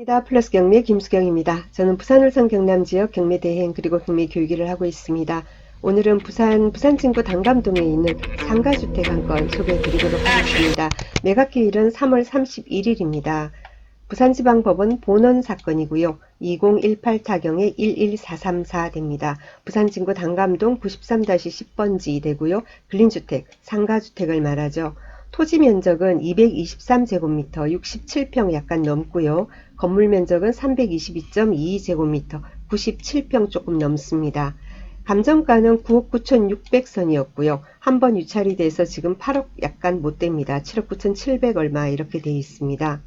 플러스 경매 김수경입니다. 저는 부산 울산 경남 지역 경매 대행 그리고 경매 교육을 하고 있습니다. 오늘은 부산 진구 단감동에 있는 상가주택 한 건 소개해 드리도록 하겠습니다. 매각기일은 3월 31일입니다. 부산지방법원 본원 사건이고요. 2018 타경에 11434 됩니다. 부산 진구 단감동 93-10번지 되고요. 근린주택, 상가주택을 말하죠. 토지 면적은 223제곱미터, 67평 약간 넘고요. 건물 면적은 322.22제곱미터, 97평 조금 넘습니다. 감정가는 9억 9,600선이었고요. 한 번 유찰이 돼서 지금 8억 약간 못 됩니다. 7억 9,700 얼마 이렇게 돼 있습니다.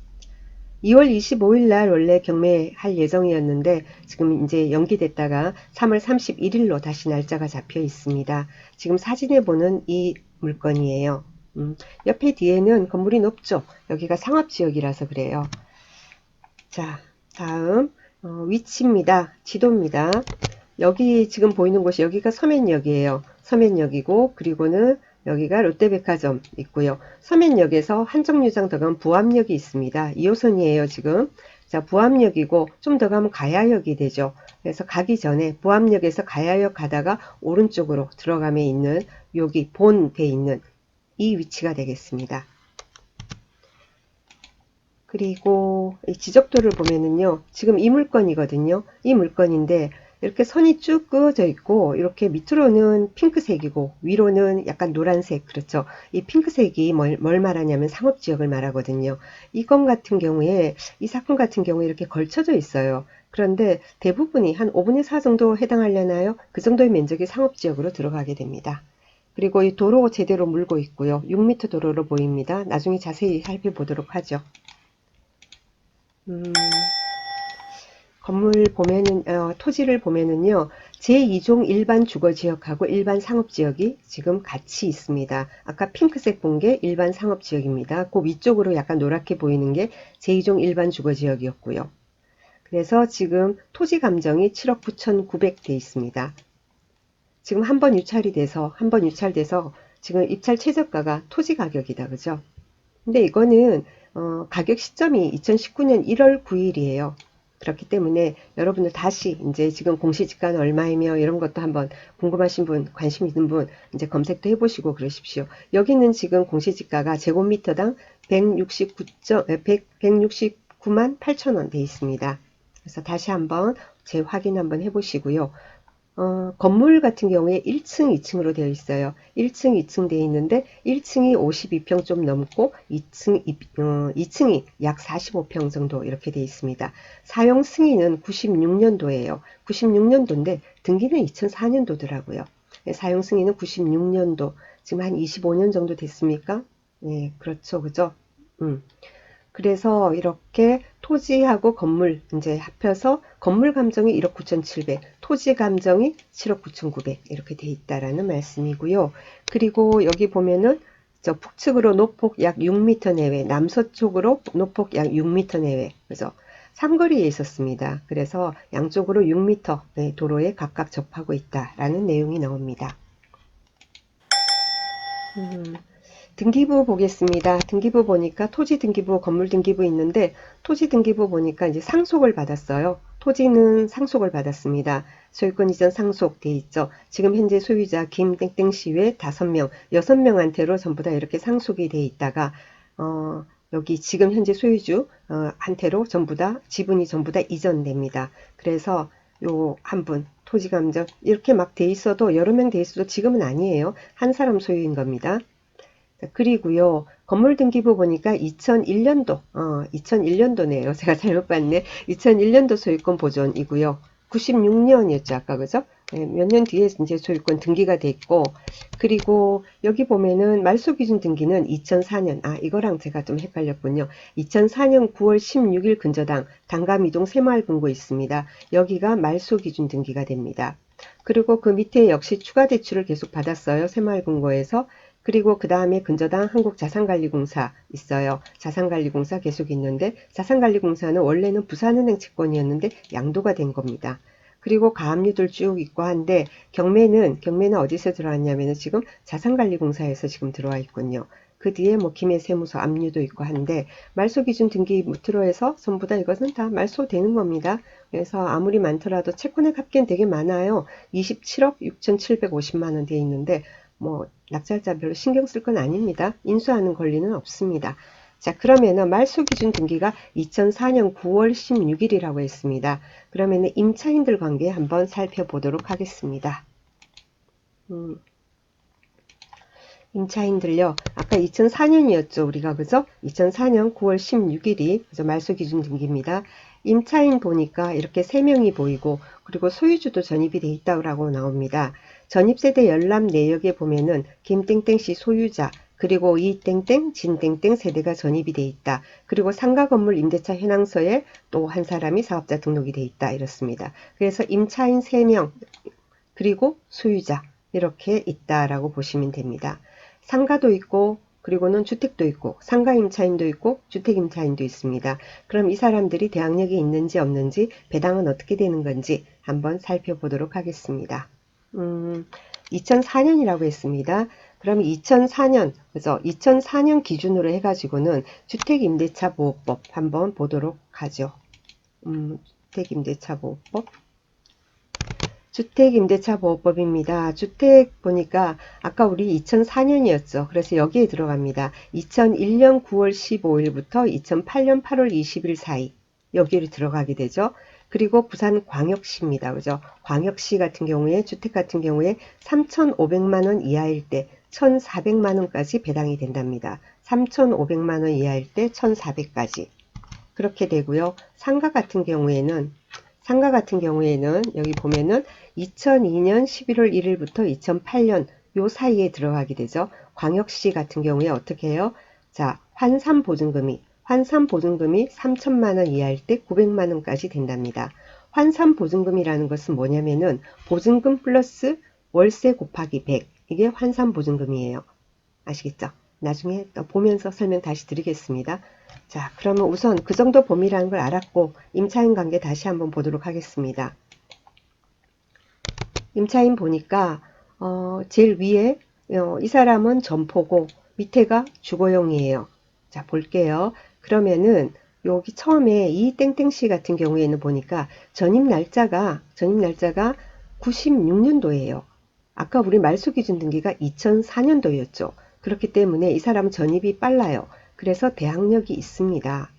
2월 25일 날 원래 경매할 예정이었는데 지금 이제 연기됐다가 3월 31일로 다시 날짜가 잡혀 있습니다. 지금 사진에 보는 이 물건이에요. 옆에 뒤에는 건물이 높죠. 여기가 상업지역이라서 그래요. 자, 다음 위치입니다. 지도입니다. 여기 지금 보이는 곳이 여기가 서면역이에요. 서면역이고 그리고는 여기가 롯데백화점 있고요. 서면역에서 한정류장 더 가면 부암역이 있습니다. 2호선이에요 지금. 자, 부암역이고 좀 더 가면 가야역이 되죠. 그래서 가기 전에 부암역에서 가야역 가다가 오른쪽으로 들어가면 있는 여기 본돼 있는 이 위치가 되겠습니다. 그리고 이 지적도를 보면은요, 지금 이 물건이거든요. 이 물건인데 이렇게 선이 쭉 그어져 있고 이렇게 밑으로는 핑크색이고 위로는 약간 노란색. 그렇죠. 이 핑크색이 뭘 말하냐면 상업지역을 말하거든요. 이 건 같은 경우에 이 사건 같은 경우에 이렇게 걸쳐져 있어요. 그런데 대부분이 한 5분의 4 정도 해당하려나요? 그 정도의 면적이 상업지역으로 들어가게 됩니다. 그리고 이 도로 제대로 물고 있고요. 6m 도로로 보입니다. 나중에 자세히 살펴보도록 하죠. 건물 보면은 토지를 보면은요. 제2종 일반 주거지역하고 일반 상업지역이 지금 같이 있습니다. 아까 핑크색 본 게 일반 상업지역입니다. 그 위쪽으로 약간 노랗게 보이는 게 제2종 일반 주거지역이었고요. 그래서 지금 토지 감정이 7억 9,900 돼 있습니다. 지금 한번 유찰돼서 지금 입찰 최저가가 토지 가격이다. 그죠? 근데 이거는 가격 시점이 2019년 1월 9일이에요. 그렇기 때문에 여러분들 다시 이제 지금 공시지가는 얼마이며 이런 것도 한번 궁금하신 분, 관심 있는 분 이제 검색도 해보시고 그러십시오. 여기는 지금 공시지가가 제곱미터당 169만 8천 원 돼 있습니다. 그래서 다시 한번 재확인 한번 해보시고요. 건물 같은 경우에 1층, 2층으로 되어 있어요. 1층, 2층 되어 있는데 1층이 52평 좀 넘고 2층이 약 45평 정도 이렇게 되어 있습니다. 사용 승인은 96년도예요. 96년도인데 등기는 2004년도더라고요. 사용 승인은 96년도. 지금 한 25년 정도 됐습니까? 네, 그렇죠. 그죠? 그래서 이렇게 토지하고 건물 이제 합해서 건물 감정이 1억 9,700, 토지 감정이 7억 9,900 이렇게 돼 있다라는 말씀이고요. 그리고 여기 보면은 저 북측으로 노폭 약 6m 내외, 남서쪽으로 노폭 약 6m 내외. 그래서 삼거리에 있었습니다. 그래서 양쪽으로 6m 도로에 각각 접하고 있다라는 내용이 나옵니다. 등기부 보겠습니다. 등기부 보니까 토지 등기부, 건물 등기부 있는데 토지 등기부 보니까 이제 상속을 받았어요. 토지는 상속을 받았습니다. 소유권 이전 상속돼 있죠. 지금 현재 소유자 김땡땡씨 외 5명, 6명한테로 전부 다 이렇게 상속이 돼 있다가 여기 지금 현재 소유주 한테로 전부 다 지분이 전부 다 이전됩니다. 그래서 요 한 분 토지 감정 이렇게 막 돼 있어도 여러 명 돼 있어도 지금은 아니에요. 한 사람 소유인 겁니다. 그리고요, 건물 등기부 보니까 2001년도네요. 제가 잘못 봤네. 2001년도 소유권 보존이고요. 96년이었죠, 아까 그죠? 네, 몇 년 뒤에 이제 소유권 등기가 돼 있고, 그리고 여기 보면은 말소 기준 등기는 2004년, 이거랑 제가 좀 헷갈렸군요. 2004년 9월 16일 근저당 단감이동 새마을금고 있습니다. 여기가 말소 기준 등기가 됩니다. 그리고 그 밑에 역시 추가 대출을 계속 받았어요. 새마을금고에서. 그리고 그 다음에 근저당 한국자산관리공사 있어요. 자산관리공사 계속 있는데 자산관리공사는 원래는 부산은행 채권이었는데 양도가 된 겁니다. 그리고 가압류들 쭉 있고 한데 경매는 어디서 들어왔냐면 지금 자산관리공사에서 지금 들어와 있군요. 그 뒤에 뭐 김해세무서 압류도 있고 한데 말소기준 등기 무트로 해서 전부 다 이것은 다 말소되는 겁니다. 그래서 아무리 많더라도 채권액 합계는 되게 많아요. 27억 6,750만 원 돼 있는데 뭐 낙찰자 별로 신경 쓸 건 아닙니다. 인수하는 권리는 없습니다. 자, 그러면은 말소기준 등기가 2004년 9월 16일이라고 했습니다. 그러면은 임차인들 관계 한번 살펴보도록 하겠습니다. 임차인들요. 아까 2004년이었죠. 우리가 그죠? 2004년 9월 16일이 그죠? 말소기준 등기입니다. 임차인 보니까 이렇게 3명이 보이고 그리고 소유주도 전입이 돼 있다고 나옵니다. 전입세대 열람 내역에 보면은 김땡땡씨 소유자 그리고 이땡땡 진땡땡 세대가 전입이 돼 있다. 그리고 상가건물 임대차 현황서에 또 한 사람이 사업자 등록이 돼 있다. 이렇습니다. 그래서 임차인 3명 그리고 소유자 이렇게 있다라고 보시면 됩니다. 상가도 있고 그리고는 주택도 있고 상가 임차인도 있고 주택 임차인도 있습니다. 그럼 이 사람들이 대항력이 있는지 없는지 배당은 어떻게 되는 건지 한번 살펴보도록 하겠습니다. 2004년이라고 했습니다. 그럼 2004년 그죠? 2004년 기준으로 해가지고는 주택임대차보호법 한번 보도록 하죠. 주택임대차보호법 주택임대차보호법입니다. 주택 보니까 아까 우리 2004년이었죠. 그래서 여기에 들어갑니다. 2001년 9월 15일부터 2008년 8월 20일 사이 여기를 들어가게 되죠. 그리고 부산광역시입니다. 그죠? 광역시 같은 경우에 주택 같은 경우에 3,500만원 이하일 때 1,400만원까지 배당이 된답니다. 3,500만원 이하일 때 1,400까지 그렇게 되고요. 상가 같은 경우에는 여기 보면은 2002년 11월 1일부터 2008년 요 사이에 들어가게 되죠. 광역시 같은 경우에 어떻게 해요? 자, 환산보증금이 3천만 원 이하일 때 900만 원까지 된답니다. 환산보증금이라는 것은 뭐냐면은 보증금 플러스 월세 곱하기 100 이게 환산보증금이에요. 아시겠죠? 나중에 또 보면서 설명 다시 드리겠습니다. 자, 그러면 우선 그 정도 범위라는 걸 알았고 임차인 관계 다시 한번 보도록 하겠습니다. 임차인 보니까 제일 위에 이 사람은 점포고 밑에가 주거용이에요. 자, 볼게요. 그러면은 여기 처음에 이 땡땡씨 같은 경우에는 보니까 전입 날짜가 96년도예요. 아까 우리 말소기준 등기가 2004년도였죠. 그렇기 때문에 이 사람은 전입이 빨라요. 그래서 대항력이 있습니다.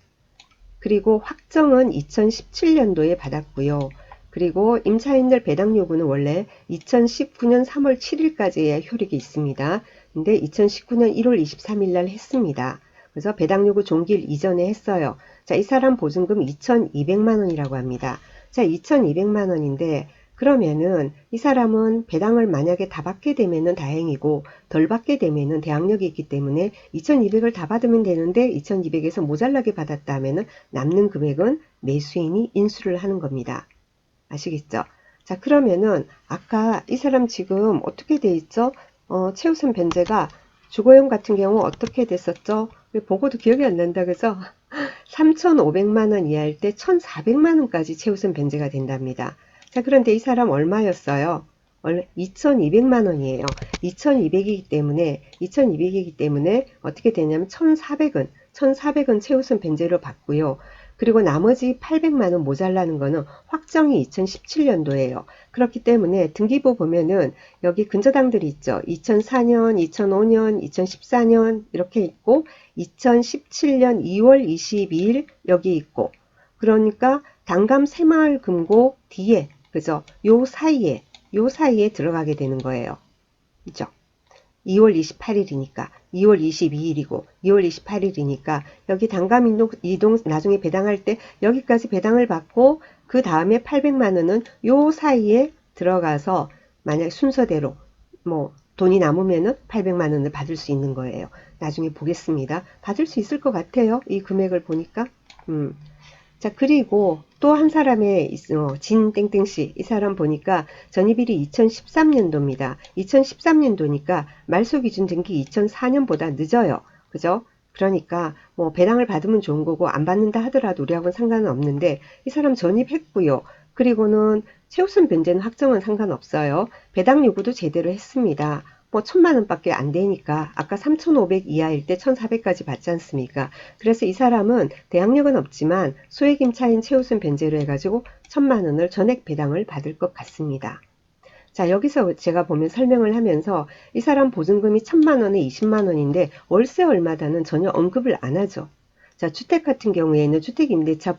그리고 확정은 2017년도에 받았고요. 그리고 임차인들 배당 요구는 원래 2019년 3월 7일까지의 효력이 있습니다. 근데 2019년 1월 23일 날 했습니다. 그래서 배당 요구 종기일 이전에 했어요. 자, 이 사람 보증금 2,200만 원이라고 합니다. 자, 2,200만 원인데 그러면은 이 사람은 배당을 만약에 다 받게 되면은 다행이고 덜 받게 되면은 대항력이 있기 때문에 2,200을 다 받으면 되는데 2,200에서 모자라게 받았다 하면은 남는 금액은 매수인이 인수를 하는 겁니다. 아시겠죠? 자, 그러면은 아까 이 사람 지금 어떻게 돼 있죠? 최우선 변제가 주거용 같은 경우 어떻게 됐었죠? 보고도 기억이 안 난다 그죠? 3,500만 원 이하일 때 1,400만 원까지 최우선 변제가 된답니다. 자, 그런데 이 사람 얼마였어요? 원래 2,200만 원이에요. 2,200이기 때문에 어떻게 되냐면 1,400은 최우선 변제로 받고요. 그리고 나머지 800만 원 모자라는 거는 확정이 2017년도예요. 그렇기 때문에 등기부 보면은 여기 근저당들이 있죠. 2004년, 2005년, 2014년 이렇게 있고 2017년 2월 22일 여기 있고 그러니까 단감 새마을 금고 뒤에 그죠? 요 사이에 들어가게 되는 거예요. 그죠? 2월 28일이니까 2월 22일이고 2월 28일이니까 여기 단감 이동 나중에 배당할 때 여기까지 배당을 받고 그 다음에 800만 원은 요 사이에 들어가서 만약 순서대로 뭐 돈이 남으면은 800만 원을 받을 수 있는 거예요. 나중에 보겠습니다. 받을 수 있을 것 같아요. 이 금액을 보니까. 자, 그리고 또 한 사람의 진땡땡씨 이 사람 보니까 전입일이 2013년도입니다. 2013년도니까 말소기준 등기 2004년보다 늦어요. 그죠? 그러니까 뭐 배당을 받으면 좋은 거고 안 받는다 하더라도 우리하고는 상관은 없는데 이 사람 전입했고요. 그리고는 최우선 변제는 확정은 상관없어요. 배당 요구도 제대로 했습니다. 뭐 1000만원밖에 안 되니까 아까 3500 이하일 때 1400까지 받지 않습니까? 그래서 이 사람은 대항력은 없지만 소액임차인 최우선 변제로 해가지고 1000만원을 전액 배당을 받을 것 같습니다. 자, 여기서 제가 보면 설명을 하면서 이 사람 보증금이 1000만원에 20만원인데 월세 얼마다는 전혀 언급을 안 하죠. 자, 주택 같은 경우에는 주택임대차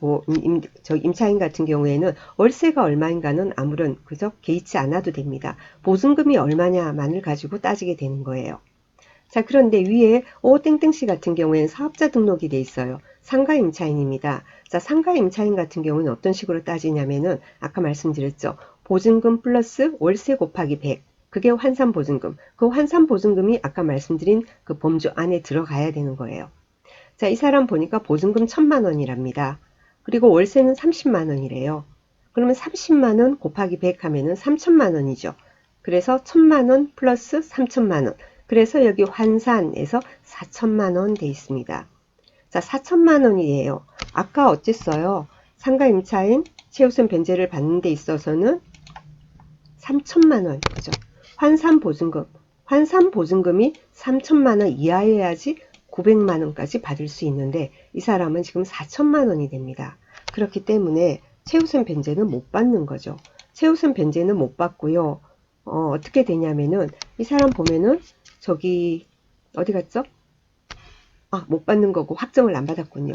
임차인 같은 경우에는 월세가 얼마인가는 아무런 그저 개의치 않아도 됩니다. 보증금이 얼마냐만을 가지고 따지게 되는 거예요. 자, 그런데 위에 오땡땡씨 같은 경우에는 사업자 등록이 돼 있어요. 상가임차인입니다. 자, 상가임차인 같은 경우는 어떤 식으로 따지냐면은 아까 말씀드렸죠. 보증금 플러스 월세 곱하기 100. 그게 환산보증금. 그 환산보증금이 아까 말씀드린 그 범주 안에 들어가야 되는 거예요. 자, 이 사람 보니까 보증금 1000만원이랍니다. 그리고 월세는 30만원이래요. 그러면 30만원 곱하기 100 하면은 3000만원이죠. 그래서 1000만원 플러스 3000만원. 그래서 여기 환산에서 4000만원 돼 있습니다. 자, 4000만원이에요. 아까 어쨌어요? 상가임차인 최우선 변제를 받는 데 있어서는 3000만원, 그죠? 환산보증금. 환산보증금이 3000만원 이하여야지 900만원까지 받을 수 있는데 이 사람은 지금 4000만원이 됩니다. 그렇기 때문에 최우선 변제는 못 받는 거죠. 최우선 변제는 못 받고요. 어떻게 되냐면은 이 사람 보면은 저기 어디 갔죠? 아, 못 받는 거고 확정을 안 받았군요.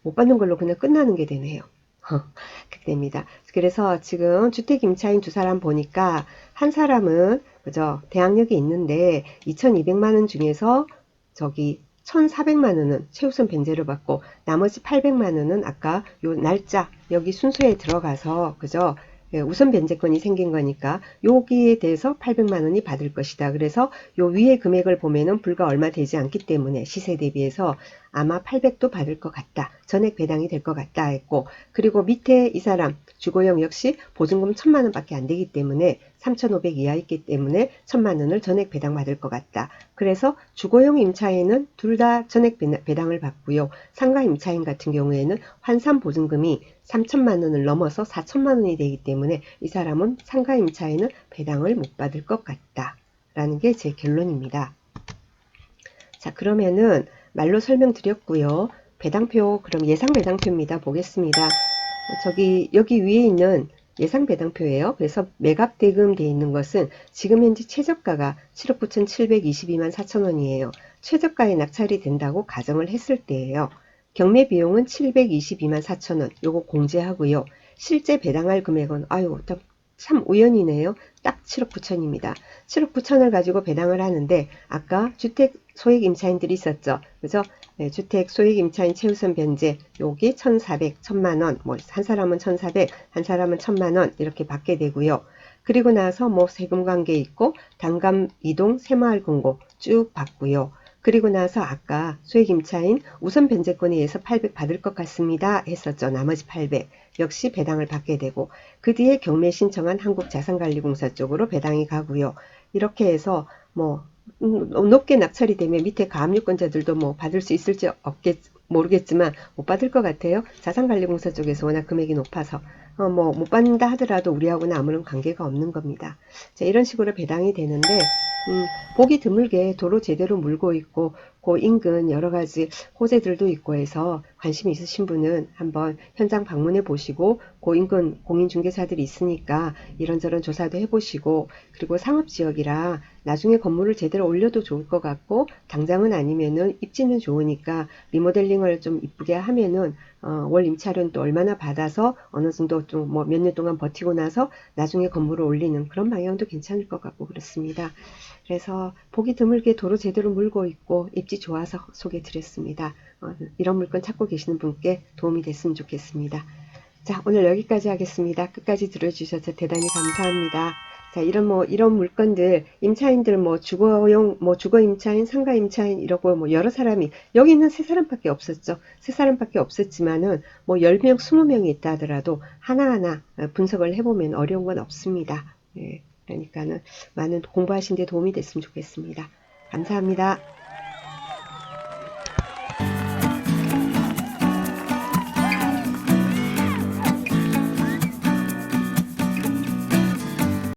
못 받는 걸로 그냥 끝나는 게 되네요. 그렇게 됩니다. 그래서 지금 주택 임차인 두 사람 보니까 한 사람은 그죠? 대항력이 있는데 2200만 원 중에서 저기 1400만 원은 최우선 변제를 받고 나머지 800만 원은 아까 요 날짜 여기 순서에 들어가서 그죠? 예, 우선 변제권이 생긴 거니까 여기에 대해서 800만 원이 받을 것이다. 그래서 요 위에 금액을 보면은 불과 얼마 되지 않기 때문에 시세 대비해서 아마 800도 받을 것 같다. 전액 배당이 될 것 같다 했고, 그리고 밑에 이 사람 주거용 역시 보증금 1000만 원밖에 안 되기 때문에 3500 이하 있기 때문에 1000만 원을 전액 배당 받을 것 같다. 그래서 주거용 임차인은 둘 다 전액 배당을 받고요. 상가 임차인 같은 경우에는 환산 보증금이 3000만 원을 넘어서 4000만 원이 되기 때문에 이 사람은 상가 임차인은 배당을 못 받을 것 같다. 라는 게 제 결론입니다. 자, 그러면은 말로 설명드렸고요. 배당표, 그럼 예상 배당표입니다. 보겠습니다. 저기 여기 위에 있는 예상 배당표예요. 그래서 매각 대금 돼 있는 것은 지금 현재 최저가가 7억 9,722만 4천 원이에요. 최저가에 낙찰이 된다고 가정을 했을 때예요. 경매 비용은 722만 4천 원. 요거 공제하고요. 실제 배당할 금액은 아유 참 우연이네요. 딱 7억 9천입니다. 7억 9천을 가지고 배당을 하는데 아까 주택 소액 임차인들이 있었죠. 그죠? 네, 주택 소액 임차인 최우선 변제 여기 1,400, 1000만원, 뭐 한 사람은 1,400, 한 사람은 1000만원 이렇게 받게 되고요. 그리고 나서 뭐 세금 관계 있고 단감 이동 새마을 금고 쭉 받고요. 그리고 나서 아까 소액 임차인 우선 변제권에 의해서 800 받을 것 같습니다 했었죠. 나머지 800 역시 배당을 받게 되고 그 뒤에 경매 신청한 한국자산관리공사 쪽으로 배당이 가고요. 이렇게 해서 뭐 높게 낙찰이 되면 밑에 가압류권자들도 뭐 받을 수 있을지 모르겠지만 못 받을 것 같아요. 자산관리공사 쪽에서 워낙 금액이 높아서 뭐 못 받는다 하더라도 우리하고는 아무런 관계가 없는 겁니다. 자, 이런 식으로 배당이 되는데 보기 드물게 도로 제대로 물고 있고 그 인근 여러 가지 호재들도 있고 해서 관심 있으신 분은 한번 현장 방문해 보시고 그 인근 공인중개사들이 있으니까 이런저런 조사도 해보시고 그리고 상업지역이라 나중에 건물을 제대로 올려도 좋을 것 같고 당장은 아니면은 입지는 좋으니까 리모델링을 좀 이쁘게 하면은 월 임차료는 또 얼마나 받아서 어느 정도 좀 뭐 몇 년 동안 버티고 나서 나중에 건물을 올리는 그런 방향도 괜찮을 것 같고 그렇습니다. 그래서 보기 드물게 도로 제대로 물고 있고 입지 좋아서 소개 드렸습니다. 이런 물건 찾고 계시는 분께 도움이 됐으면 좋겠습니다. 자, 오늘 여기까지 하겠습니다. 끝까지 들어주셔서 대단히 감사합니다. 자, 이런 물건들, 임차인들 주거용, 주거 임차인, 상가 임차인, 이러고 여러 사람이, 여기는 세 사람밖에 없었죠. 세 사람밖에 없었지만은 10명, 20명이 있다 하더라도 하나하나 분석을 해보면 어려운 건 없습니다. 예, 그러니까는 많은 공부하신 데 도움이 됐으면 좋겠습니다. 감사합니다.